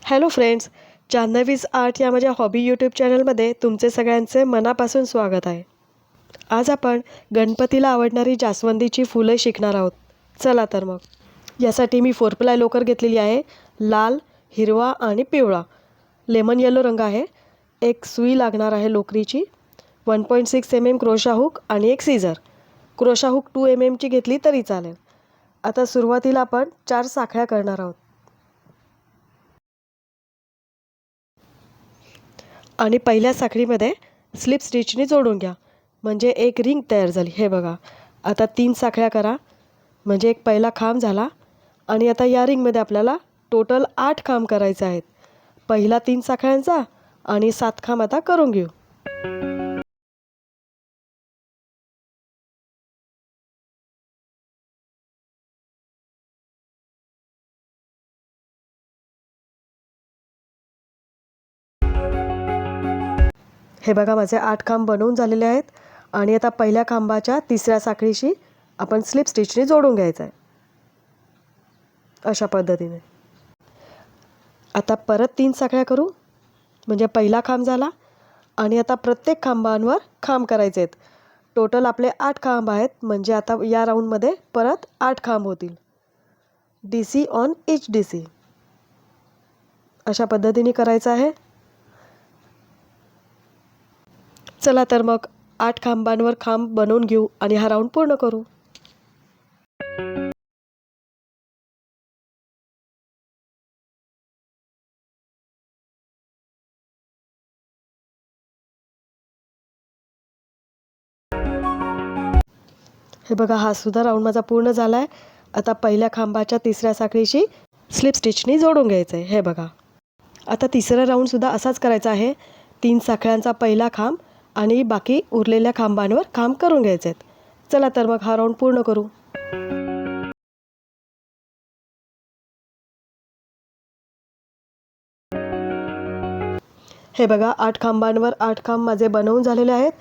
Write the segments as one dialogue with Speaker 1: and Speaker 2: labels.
Speaker 1: Hello friends, जान्हवीज art या माझ्या hobby YouTube चॅनलमध्ये तुमचे सगळ्यांचे मनापासून स्वागत आहे. आज आपण गणपतीला आवडणारी जास्वंदीची फुलं शिकणार आहोत. चला तर मग. यासाठी मी 4 प्लाय लोकर घेतलेली आहे. लाल, हिरवा आणि पिवळा. लेमन येलो रंग आहे. एक सुई लागणार आहे लोकरीची. 1.6 mm क्रोशा हुक आणि एक सीझर. क्रोशा हुक 2 mm ची घेतली तरी चालेल. आता सुरुवातीला आपण 4 साखळ्या करणार आहोत. आणि पहिल्या साखळीमध्ये स्लिप स्टिचने जोडून घ्या, म्हणजे एक रिंग तयार झाली. हे बघा, आता 3 साखळ्या करा, म्हणजे एक पहिला खांब झाला. आणि आता या रिंगमध्ये आपल्याला टोटल 8 खांब करायचे आहेत. पहिला 3 साखळ्यांचा आणि 7 खांब आता करून घेऊ. हे बघा, माझे 8 खांब बनवून झालेले आहेत. आणि आता पहिल्या खांबाच्या तिसऱ्या साखळीशी आपण स्लिप स्टिचने जोडून घ्यायचं आहे, अशा पद्धतीने. आता परत 3 साखळ्या करू, म्हणजे पहिला खांब झाला. आणि आता प्रत्येक खांबांवर खांब करायचे आहेत. टोटल आपले 8 खांब आहेत, म्हणजे आता या राऊंडमध्ये परत 8 खांब होतील. DC ऑन each DC, अशा पद्धतीने करायचं आहे. चला तर मग 8 खांबांवर खांब बनवून घेऊ आणि हा राऊंड पूर्ण करू. हे बघा, हा सुद्धा राऊंड माझा पूर्ण झाला आहे. आता पहिल्या खांबाच्या तिसऱ्या साखळीशी स्लिप स्टिचनी जोडून घ्यायचं आहे. हे बघा, आता तिसरा राऊंडसुद्धा असाच करायचा आहे. 3 साखळ्यांचा पहिला खांब आणि बाकी उरलेल्या खांबांवर खांब करून घ्यायचे आहेत. चला तर मग हा राऊंड पूर्ण करू. हे बघा, 8 खांबांवर 8 खांब माझे बनवून झालेले आहेत.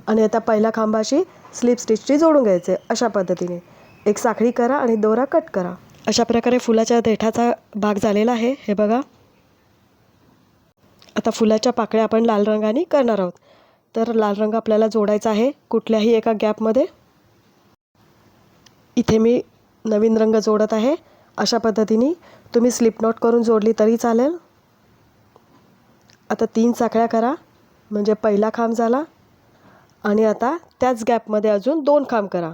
Speaker 1: आणि आता पहिल्या खांबाशी स्लिप स्टिचची जोडून घ्यायचे अशा पद्धतीने. एक साखळी करा आणि दोरा कट करा. अशा प्रकारे फुलाच्या देठाचा भाग झालेला आहे. हे बघा, आता फुलाच्या पाकळ्या आपण लाल रंगाने करणार आहोत. तर लाल रंग आपल्याला जोडायचा आहे कुठल्याही एका गॅपमध्ये. इथे मी नवीन रंग जोडत आहे. अशा पद्धतीने तुम्ही स्लिप नॉट करून जोडली तरी चालेल. आता 3 साखळ्या करा, म्हणजे पहिला खांब झाला. आणि आता त्याच गॅपमध्ये अजून 2 खांब करा,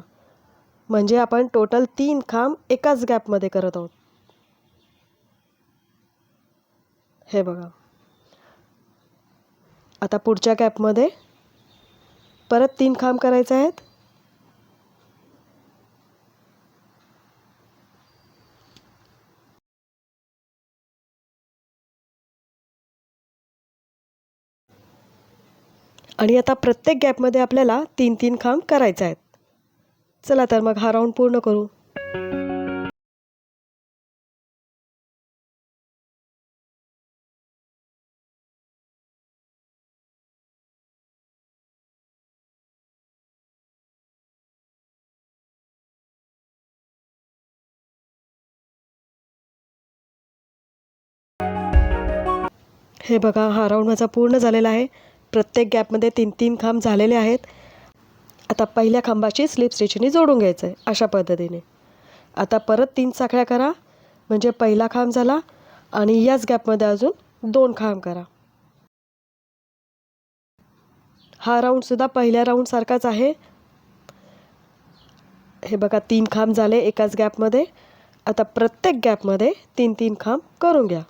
Speaker 1: म्हणजे आपण टोटल 3 खांब एकाच गॅपमध्ये करत आहोत. हे बघा, आता पुढच्या गॅपमध्ये परत 3 खांब करायचे आहेत. आणि आता प्रत्येक गॅपमध्ये आपल्याला 3-3 खांब करायचे आहेत. चला तर मग हा राऊंड पूर्ण करू. हे बघा, हा राऊंड माझा पूर्ण झालेला आहे. प्रत्येक गॅपमध्ये 3-3 खांब झालेले आहेत. आता पहिल्या खांबाची स्लिप स्टिचने जोडून घ्यायचं आहे अशा पद्धतीने. आता परत 3 साखळ्या करा, म्हणजे पहिला खांब झाला. आणि याच गॅपमध्ये अजून 2 खांब करा. हा राऊंडसुद्धा पहिल्या राऊंडसारखाच आहे. हे बघा, 3 खांब झाले एकाच गॅपमध्ये. आता प्रत्येक गॅपमध्ये 3-3 खांब करून घ्या.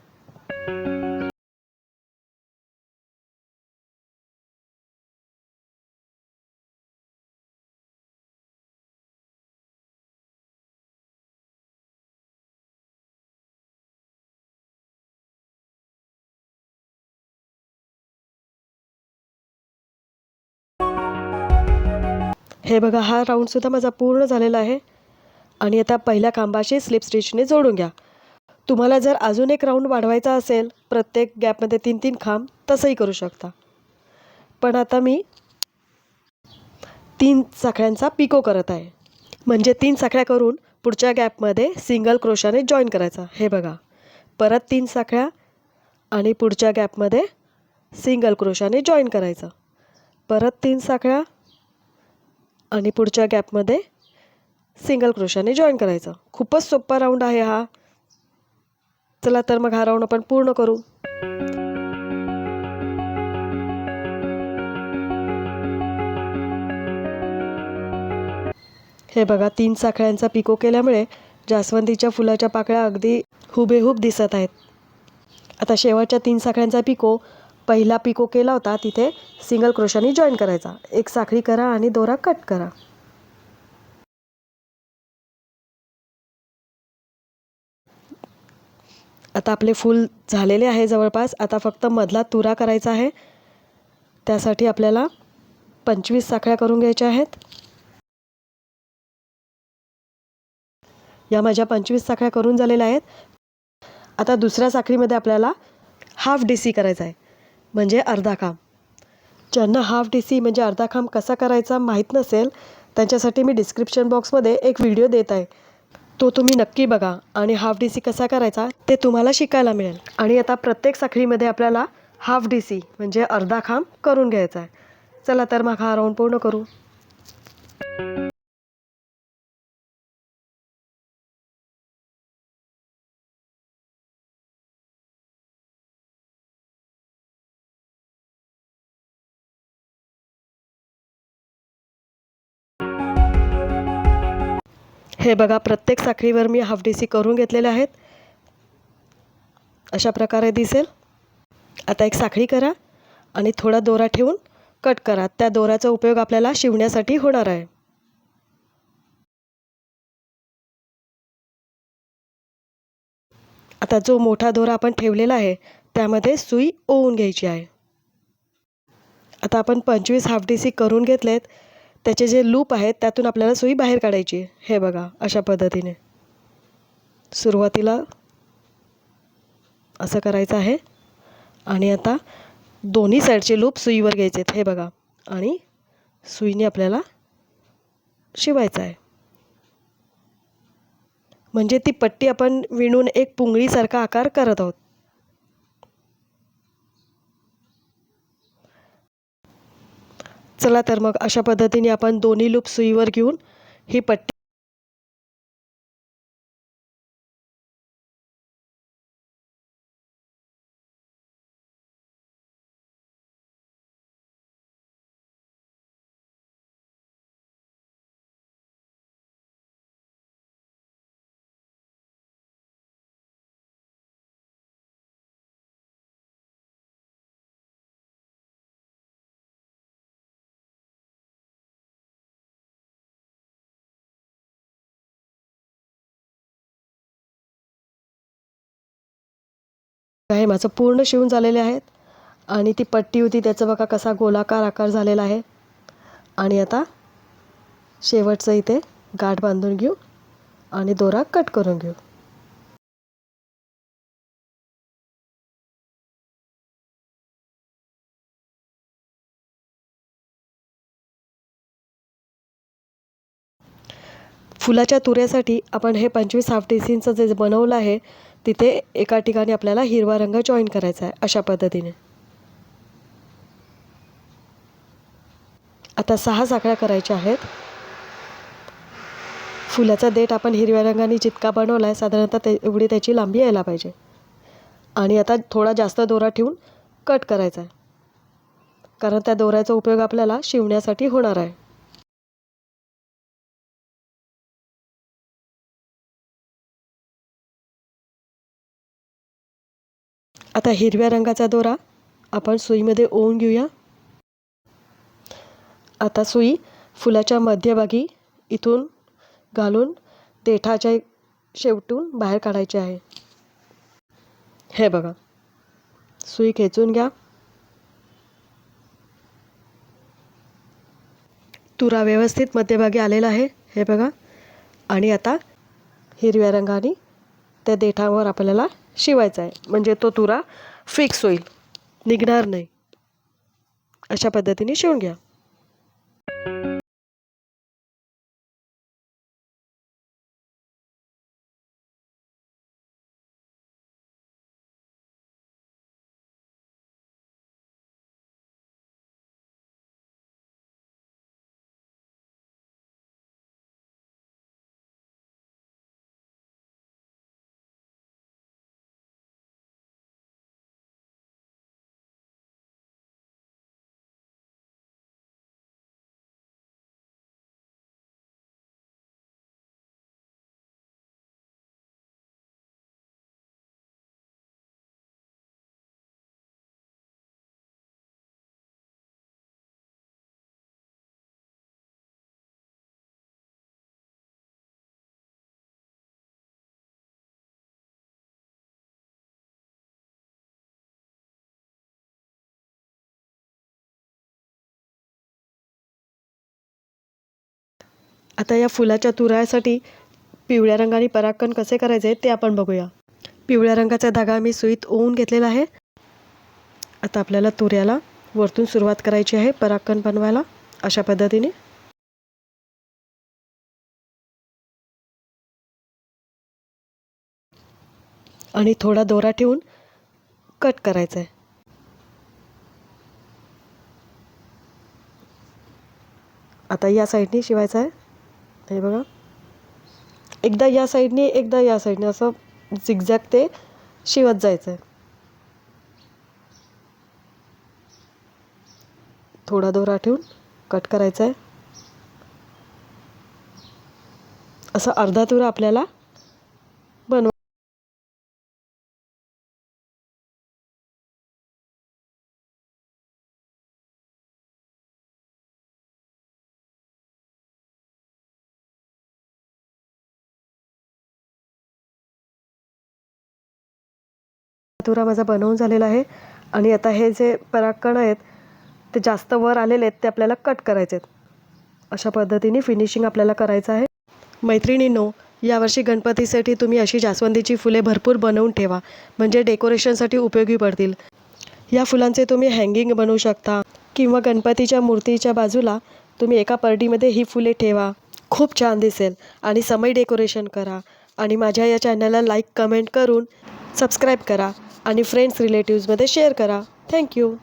Speaker 1: हे बघा, हा राऊंडसुद्धा माझा पूर्ण झालेला आहे. आणि आता पहिल्या खांबाशी स्लिप स्टिचने जोडून घ्या. तुम्हाला जर अजून एक राऊंड वाढवायचा असेल, प्रत्येक गॅपमध्ये 3-3 खांब, तसंही करू शकता. पण आता मी 3 साखळ्यांचा पिको करत आहे, म्हणजे 3 साखळ्या करून पुढच्या गॅपमध्ये सिंगल क्रोशाने जॉईन करायचा. हे बघा, परत 3 साखळ्या आणि पुढच्या गॅपमध्ये सिंगल क्रोशाने जॉईन करायचं. परत 3 साखळ्या आणि पुढच्या गॅपमध्ये सिंगल क्रोशाने जॉईन करायचं. खूपच सोपा राऊंड आहे हा. चला तर मग हा राऊंड आपण पूर्ण करू. हे बघा, 3 साखळ्यांचा पिको केल्यामुळे जास्वंदीच्या फुलाच्या पाकळ्या अगदी हुबेहूब दिसत आहेत. आता शेवटच्या 3 साखळ्यांचा पिको, पहिला पिको केला होता तिथे सिंगल क्रोशाने जॉईन करायचा. एक साखळी करा आणि दोरा कट करा. आता आपले फूल झालेले आहे जवळपास. आता फक्त मधला तुरा करायचा आहे. त्यासाठी आपल्याला 25 साखळ्या करून घ्यायच्या आहेत. या माझ्या 25 साखळ्या करून झालेल्या आहेत. आता दुसऱ्या साखळीमध्ये आपल्याला हाफ DC करायचा आहे, म्हणजे अर्धा खांब. ज्यांना हाफ DC म्हणजे अर्धा खांब कसा करायचा माहीत नसेल, त्यांच्यासाठी मी डिस्क्रिप्शन बॉक्समध्ये एक व्हिडिओ देत आहे. तो तुम्ही नक्की बघा आणि हाफ DC कसा करायचा ते तुम्हाला शिकायला मिळेल. आणि आता प्रत्येक साखळीमध्ये आपल्याला हाफ DC म्हणजे अर्धा खांब करून घ्यायचा आहे. चला तर मग हा राऊंड पूर्ण करू. हे बघा, प्रत्येक साखळीवर मी हाफ DC करून घेतलेले आहेत. अशा प्रकारे दिसेल. आता एक साखळी करा आणि थोडा दोरा ठेवून कट करा. त्या दोऱ्याचा उपयोग आपल्याला शिवण्यासाठी होणार आहे. आता जो मोठा दोरा आपण ठेवलेला आहे त्यामध्ये सुई ओवून घ्यायची आहे. आता आपण 25 हाफ DC करून घेतलेत. त्याचे जे लूप आहेत त्यातून आपल्याला सुई बाहेर काढायची. हे बघा, अशा पद्धतीने सुरुवातीला असं करायचं आहे आणि आता दोन्ही साईडचे लूप सुईवर घ्यायचे आहेत. हे बघा, आणि सुईने आपल्याला शिवायचं आहे. म्हणजे ती पट्टी आपण विणून एक पुंगळीसारखा आकार करत आहोत. चला तर मग अशा पद्धतीने आपण दोन्ही लूप सुईवर घेऊन ही पट्टी आहे माझं पूर्ण शिवून झालेले आहेत. आणि ती पट्टी होती त्याचा बघा कसा गोलाकार आकार झालेला आहे. आणि आता शेवटचं इथे गाठ बांधून घेऊ आणि दोरा कट करून घेऊ. फुलाच्या तुऱ्यासाठी आपण हे 25 हाफ DCचं जे बनवलं आहे तिथे एका ठिकाणी आपल्याला हिरवा रंग जॉईन करायचा आहे. अशा पद्धतीने आता 6 साखळ्या करायच्या आहेत. फुलाचा देठ आपण हिरव्या रंगाने जितका बनवला आहे साधारणतः एवढी त्याची लांबी यायला पाहिजे. आणि आता थोडा जास्त दोरा ठेवून कट करायचा आहे, कारण त्या दोऱ्याचा उपयोग आपल्याला शिवण्यासाठी होणार आहे. आता हिरव्या रंगाचा दोरा आपण सुईमध्ये ओवून घेऊया. आता सुई फुलाच्या मध्यभागी इथून घालून देठाच्या शेवटून बाहेर काढायची आहे. हे बघा, सुई खेचून घ्या. तुरा व्यवस्थित मध्यभागी आलेला आहे. हे बघा, आणि आता हिरव्या रंगाने त्या देठावर आपल्याला शिवायचा आहे, म्हणजे तो तुरा फिक्स होईल, निघणार नाही. अशा पद्धतीने शिवून घ्या. आता या फुलाच्या तुऱ्यासाठी पिवळ्या रंगाने परागकण कसे करायचे ते आपण बघूया. पिवळ्या रंगाचा धागा मी सुईत ओवून घेतलेला आहे. आता आपल्याला तुऱ्याला वरतून सुरुवात करायची आहे परागकण बनवायला अशा पद्धतीने. आणि थोडा दोरा ठेवून कट करायचा आहे. आता या साईडने शिवायचं आहे. हे बघा, एकदा या साईडने एकदा या साईडने असं झिगझॅग ते शिवत जायचं आहे. थोडा दोरा ठेवून कट करायचा आहे. असं अर्धा तुरा आपल्याला बनव. तुरा माझा बनवून झालेला आहे. आणि आता हे जे परागकण आहेत ते जास्त वर आलेले आहेत ते आपल्याला कट करायचे आहेत. अशा पद्धतीने फिनिशिंग आपल्याला करायचं आहे. मैत्रिणींनो, यावर्षी गणपतीसाठी तुम्ही अशी जास्वंदीची फुले भरपूर बनवून ठेवा, म्हणजे डेकोरेशनसाठी उपयोगी पडतील. या फुलांचे तुम्ही हँगिंग बनवू शकता किंवा गणपतीच्या मूर्तीच्या बाजूला तुम्ही एका परडीमध्ये ही फुले ठेवा. खूप छान दिसेल. आणि समय डेकोरेशन करा. आणि माझ्या या चॅनलला लाईक कमेंट करून सबस्क्राईब करा आणि फ्रेंड्स रिलेटिव्समध्ये शेअर करा. थँक्यू.